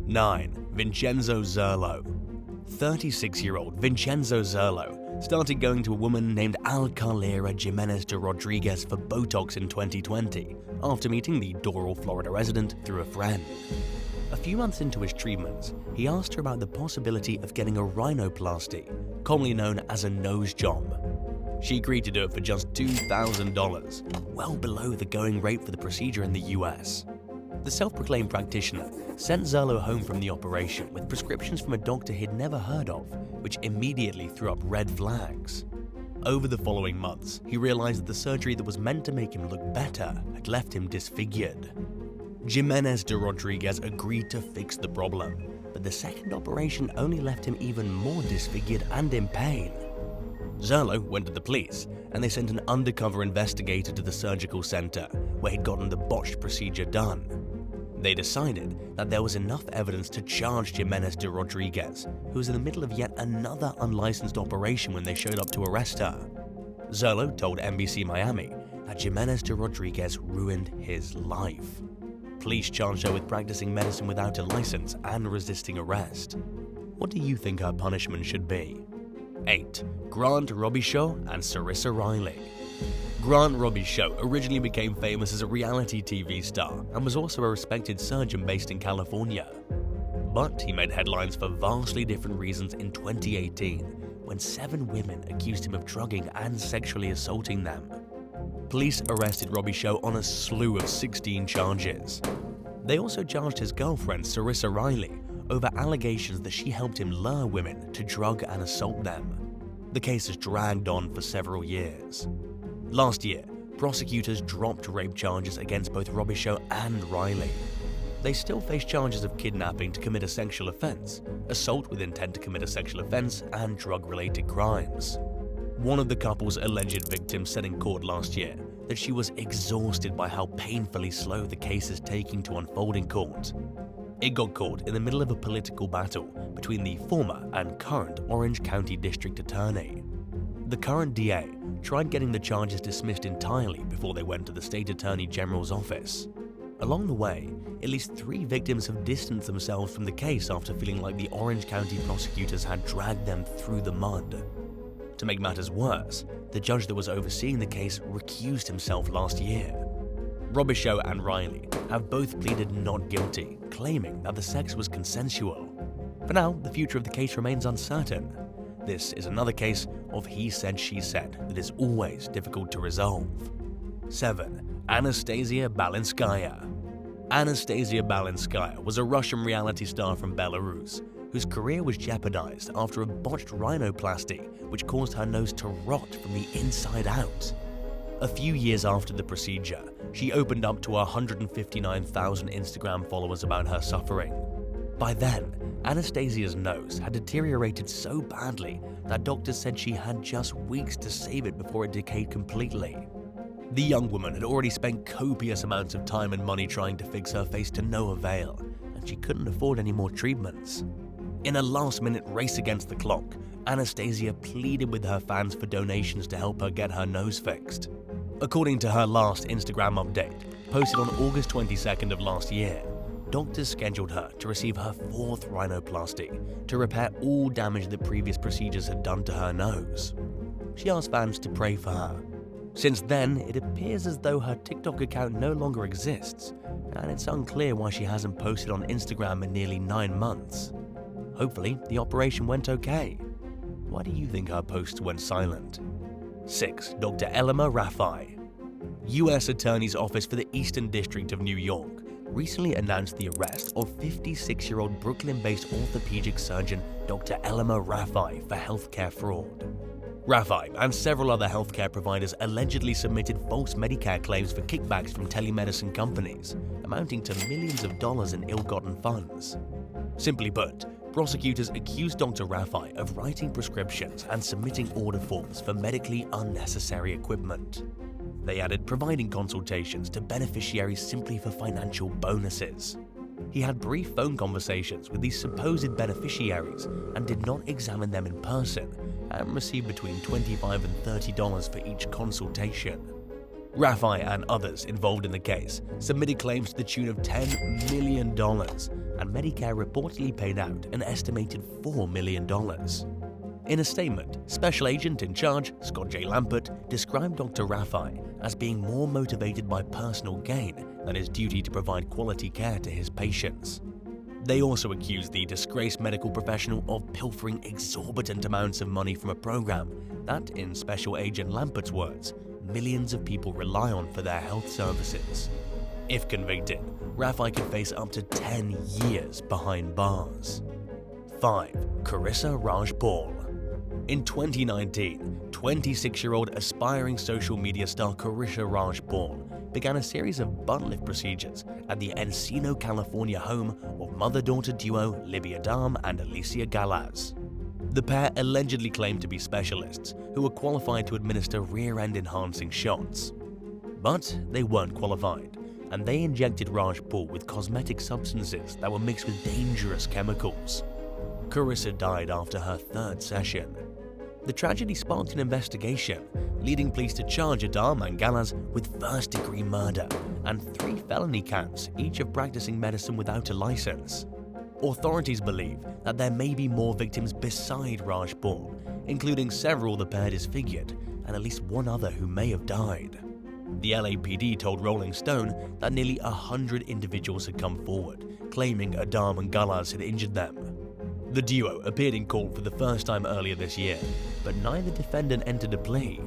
9. Vincenzo ZURLO. 36-year-old Vincenzo ZURLO started going to a woman named Alcalera Jimenez de Rodriguez for Botox in 2020 after meeting the Doral, Florida resident through a friend. A few months into his treatments, he asked her about the possibility of getting a rhinoplasty, commonly known as a nose job. She agreed to do it for just $2,000, well below the going rate for the procedure in the US. The self-proclaimed practitioner sent ZURLO home from the operation with prescriptions from a doctor he'd never heard of, which immediately threw up red flags. Over the following months, he realized that the surgery that was meant to make him look better had left him disfigured. Jimenez de Rodriguez agreed to fix the problem, but the second operation only left him even more disfigured and in pain. ZURLO went to the police, and they sent an undercover investigator to the surgical center, where he'd gotten the botched procedure done. They decided that there was enough evidence to charge Jimenez de Rodriguez, who was in the middle of yet another unlicensed operation when they showed up to arrest her. ZURLO told NBC Miami that Jimenez de Rodriguez ruined his life. Police charged her with practicing medicine without a license and resisting arrest. What do you think her punishment should be? 8. Grant Robichaud and CERISSA Riley. Grant Robichaud originally became famous as a reality TV star and was also a respected surgeon based in California. But he made headlines for vastly different reasons in 2018, when 7 women accused him of drugging and sexually assaulting them. Police arrested Robichaud on a slew of 16 charges. They also charged his girlfriend, CERISSA Riley, over allegations that she helped him lure women to drug and assault them. The case has dragged on for several years. Last year, prosecutors dropped rape charges against both Robichaud and Riley. They still face charges of kidnapping to commit a sexual offense, assault with intent to commit a sexual offense, and drug-related crimes. One of the couple's alleged victims said in court last year that she was exhausted by how painfully slow the case is taking to unfold in court. It got caught in the middle of a political battle between the former and current Orange County District Attorney. The current DA tried getting the charges dismissed entirely before they went to the State Attorney General's office. Along the way, at least 3 victims have distanced themselves from the case after feeling like the Orange County prosecutors had dragged them through the mud. To make matters worse, the judge that was overseeing the case recused himself last year. Robichaud and Riley have both pleaded not guilty, claiming that the sex was consensual. For now, the future of the case remains uncertain. This is another case of he said, she said that is always difficult to resolve. 7. Anastasia Balinskaya. Anastasia Balinskaya was a Russian reality star from Belarus, whose career was jeopardized after a botched rhinoplasty which caused her nose to rot from the inside out. A few years after the procedure, she opened up to 159,000 Instagram followers about her suffering. By then, Anastasia's nose had deteriorated so badly that doctors said she had just weeks to save it before it decayed completely. The young woman had already spent copious amounts of time and money trying to fix her face to no avail, and she couldn't afford any more treatments. In a last-minute race against the clock, Anastasia pleaded with her fans for donations to help her get her nose fixed. According to her last Instagram update, posted on August 22nd of last year, doctors scheduled her to receive her 4th rhinoplasty to repair all damage that previous procedures had done to her nose. She asked fans to pray for her. Since then, it appears as though her TikTok account no longer exists, and it's unclear why she hasn't posted on Instagram in nearly 9 months. Hopefully, the operation went okay. Why do you think her posts went silent? 6. Dr. ELEMER RAFFAI. U.S. Attorney's Office for the Eastern District of New York recently announced the arrest of 56-year-old Brooklyn-based orthopedic surgeon Dr. ELEMER RAFFAI for healthcare fraud. RAFFAI and several other healthcare providers allegedly submitted false Medicare claims for kickbacks from telemedicine companies, amounting to millions of dollars in ill-gotten funds. Simply put, prosecutors accused Dr. RAFFAI of writing prescriptions and submitting order forms for medically unnecessary equipment. They added providing consultations to beneficiaries simply for financial bonuses. He had brief phone conversations with these supposed beneficiaries and did not examine them in person, and received between $25 and $30 for each consultation. RAFFAI and others involved in the case submitted claims to the tune of $10 million, and Medicare reportedly paid out an estimated $4 million. In a statement, Special Agent in charge, Scott J. Lampert, described Dr. RAFFAI as being more motivated by personal gain than his duty to provide quality care to his patients. They also accused the disgraced medical professional of pilfering exorbitant amounts of money from a program that, in Special Agent Lampert's words, millions of people rely on for their health services. If convicted, RAFFAI could face up to 10 years behind bars. 5. KARISSA RAJPAUL. In 2019, 26-year-old aspiring social media star KARISSA RAJPAUL began a series of butt lift procedures at the Encino, California home of mother-daughter duo Libby Adam and Alicia Galaz. The pair allegedly claimed to be specialists who were qualified to administer rear-end enhancing shots. But they weren't qualified, and they injected RAJPAUL with cosmetic substances that were mixed with dangerous chemicals. KARISSA died after her third session. The tragedy sparked an investigation, leading police to charge Adam and Galaz with first-degree murder and 3 felony counts, each of practicing medicine without a license. Authorities believe that there may be more victims beside RAJPAUL, including several the pair disfigured and at least one other who may have died. The LAPD told Rolling Stone that nearly 100 individuals had come forward, claiming Adam and Galaz had injured them. The duo appeared in court for the first time earlier this year, but neither defendant entered a plea.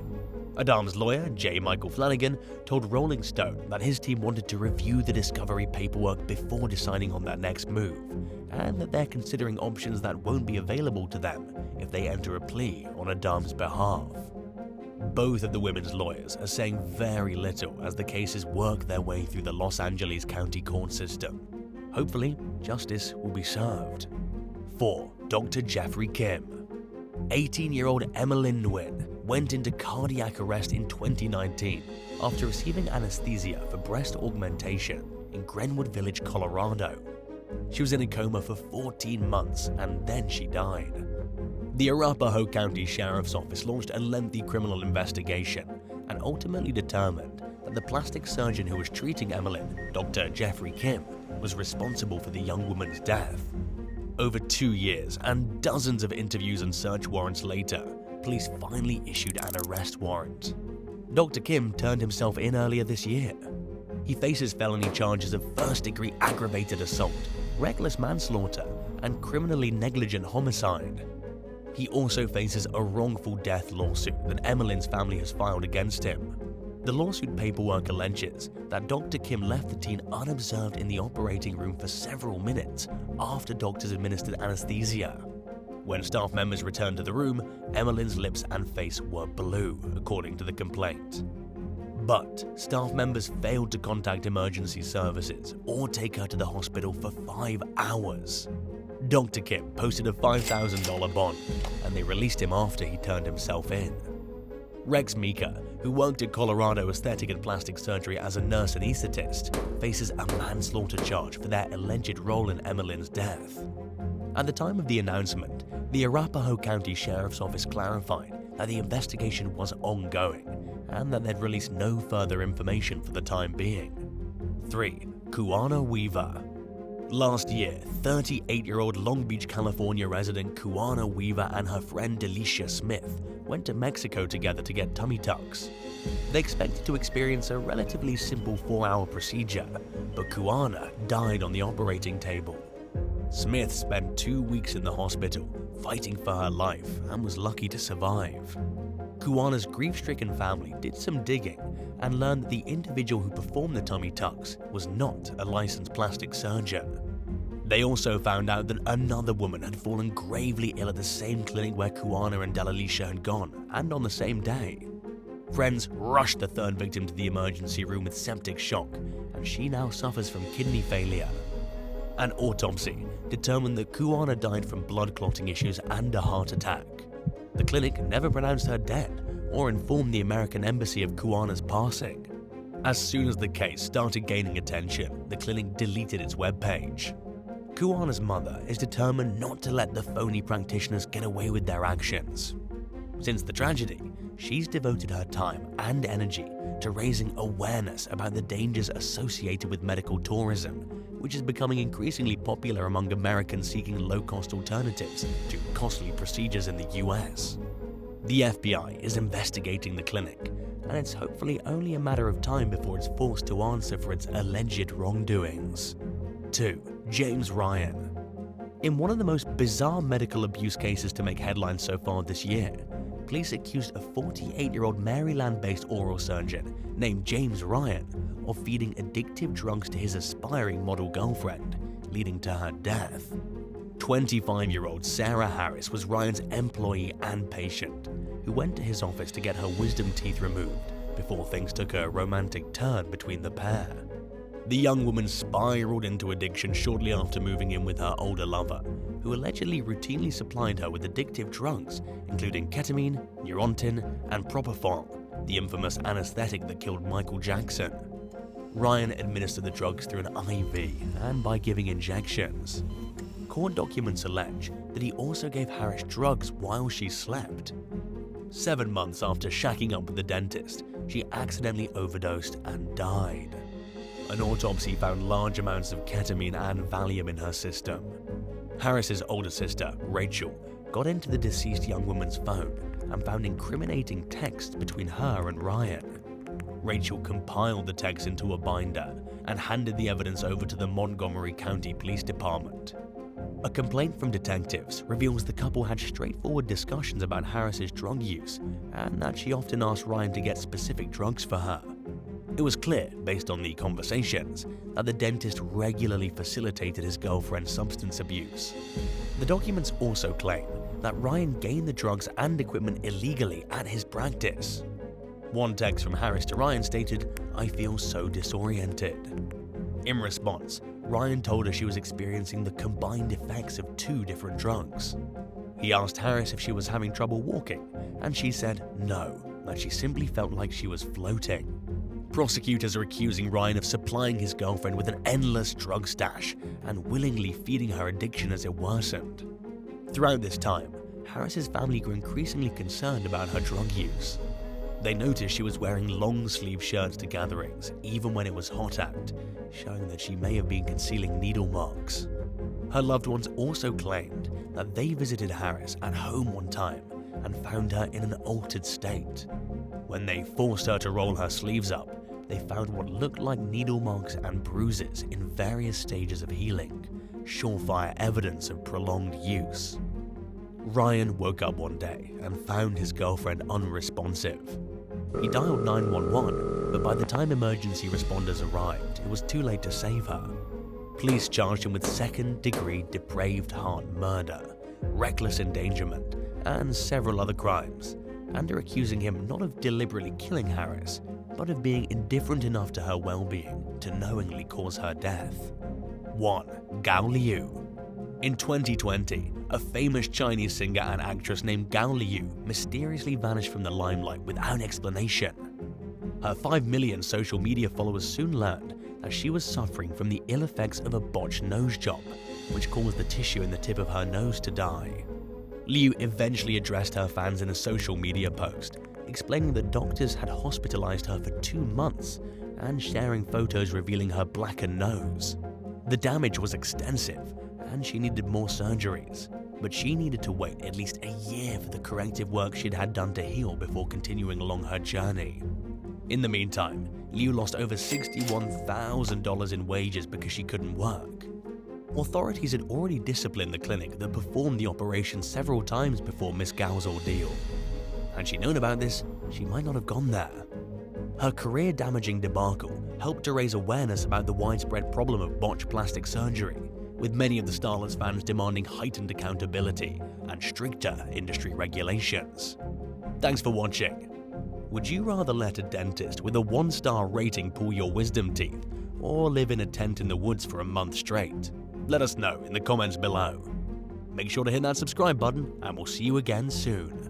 Adam's lawyer, J. Michael Flanagan, told Rolling Stone that his team wanted to review the discovery paperwork before deciding on their next move, and that they're considering options that won't be available to them if they enter a plea on Adam's behalf. Both of the women's lawyers are saying very little as the cases work their way through the Los Angeles County court system. Hopefully, justice will be served. 4. Dr. Jeffrey Kim. 18-year-old Emmeline Nguyen went into cardiac arrest in 2019 after receiving anesthesia for breast augmentation in Glenwood Village, Colorado. She was in a coma for 14 months and then she died. The Arapahoe County Sheriff's Office launched a lengthy criminal investigation and ultimately determined that the plastic surgeon who was treating Emmeline, Dr. Jeffrey Kim, was responsible for the young woman's death. Over 2 years and dozens of interviews and search warrants later, police finally issued an arrest warrant. Dr. Kim turned himself in earlier this year. He faces felony charges of first-degree aggravated assault, reckless manslaughter, and criminally negligent homicide. He also faces a wrongful death lawsuit that Emmeline's family has filed against him. The lawsuit paperwork alleges that Dr. Kim left the teen unobserved in the operating room for several minutes after doctors administered anesthesia. When staff members returned to the room, Emmeline's lips and face were blue, according to the complaint. But staff members failed to contact emergency services or take her to the hospital for 5 hours. Dr. Kim posted a $5,000 bond, and they released him after he turned himself in. Rex Meeker, who worked at Colorado Aesthetic and Plastic Surgery as a nurse anesthetist, faces a manslaughter charge for their alleged role in Emmeline's death. At the time of the announcement, the Arapahoe County Sheriff's Office clarified that the investigation was ongoing and that they'd released no further information for the time being. 3. KEUANA Weaver. Last year, 38-year-old Long Beach, California resident KEUANA Weaver and her friend Delicia Smith went to Mexico together to get tummy tucks. They expected to experience a relatively simple 4-hour procedure, but KEUANA died on the operating table. Smith spent 2 weeks in the hospital, fighting for her life, and was lucky to survive. KEUANA's grief-stricken family did some digging and learned that the individual who performed the tummy tucks was not a licensed plastic surgeon. They also found out that another woman had fallen gravely ill at the same clinic where KEUANA and Delicia had gone, and on the same day. Friends rushed the third victim to the emergency room with septic shock, and she now suffers from kidney failure. An autopsy determined that KEUANA died from blood clotting issues and a heart attack. The clinic never pronounced her dead or informed the American Embassy of KEUANA's passing. As soon as the case started gaining attention, the clinic deleted its webpage. KEUANA's mother is determined not to let the phony practitioners get away with their actions. Since the tragedy, she's devoted her time and energy to raising awareness about the dangers associated with medical tourism, which is becoming increasingly popular among Americans seeking low-cost alternatives to costly procedures in the US. The FBI is investigating the clinic, and it's hopefully only a matter of time before it's forced to answer for its alleged wrongdoings. 2. James Ryan. In one of the most bizarre medical abuse cases to make headlines so far this year, police accused a 48-year-old Maryland-based oral surgeon named James Ryan of feeding addictive drugs to his aspiring model girlfriend, leading to her death. 25-year-old Sarah Harris was Ryan's employee and patient, who went to his office to get her wisdom teeth removed before things took a romantic turn between the pair. The young woman spiraled into addiction shortly after moving in with her older lover, who allegedly routinely supplied her with addictive drugs, including ketamine, Neurontin, and Propofol, the infamous anesthetic that killed Michael Jackson. Ryan administered the drugs through an IV and by giving injections. Court documents allege that he also gave Harris drugs while she slept. 7 months after shacking up with the dentist, she accidentally overdosed and died. An autopsy found large amounts of ketamine and Valium in her system. Harris's older sister, Rachel, got into the deceased young woman's phone and found incriminating texts between her and Ryan. Rachel compiled the texts into a binder and handed the evidence over to the Montgomery County Police Department. A complaint from detectives reveals the couple had straightforward discussions about Harris's drug use and that she often asked Ryan to get specific drugs for her. It was clear, based on the conversations, that the dentist regularly facilitated his girlfriend's substance abuse. The documents also claim that Ryan gained the drugs and equipment illegally at his practice. One text from Harris to Ryan stated, "I feel so disoriented." In response, Ryan told her she was experiencing the combined effects of 2 different drugs. He asked Harris if she was having trouble walking, and she said no, that she simply felt like she was floating. Prosecutors are accusing Ryan of supplying his girlfriend with an endless drug stash and willingly feeding her addiction as it worsened. Throughout this time, Harris's family grew increasingly concerned about her drug use. They noticed she was wearing long-sleeve shirts to gatherings, even when it was hot out, showing that she may have been concealing needle marks. Her loved ones also claimed that they visited Harris at home one time and found her in an altered state. When they forced her to roll her sleeves up, they found what looked like needle marks and bruises in various stages of healing, surefire evidence of prolonged use. Ryan woke up one day and found his girlfriend unresponsive. He dialed 911, but by the time emergency responders arrived, it was too late to save her. Police charged him with second-degree depraved heart murder, reckless endangerment, and several other crimes, and are accusing him not of deliberately killing Harris, but of being indifferent enough to her well-being to knowingly cause her death. 1. Gao Liu. In 2020, a famous Chinese singer and actress named Gao Liu mysteriously vanished from the limelight without explanation. Her 5 million social media followers soon learned that she was suffering from the ill effects of a botched nose job, which caused the tissue in the tip of her nose to die. Liu eventually addressed her fans in a social media post, explaining that doctors had hospitalized her for 2 months and sharing photos revealing her blackened nose. The damage was extensive, and she needed more surgeries, but she needed to wait at least a year for the corrective work she'd had done to heal before continuing along her journey. In the meantime, Liu lost over $61,000 in wages because she couldn't work. Authorities had already disciplined the clinic that performed the operation several times before Miss Gao's ordeal. Had she known about this, she might not have gone there. Her career-damaging debacle helped to raise awareness about the widespread problem of botched plastic surgery, with many of the starlet's fans demanding heightened accountability and stricter industry regulations. Thanks for watching. Would you rather let a dentist with a 1-star rating pull your wisdom teeth, or live in a tent in the woods for a month straight? Let us know in the comments below. Make sure to hit that subscribe button, and we'll see you again soon.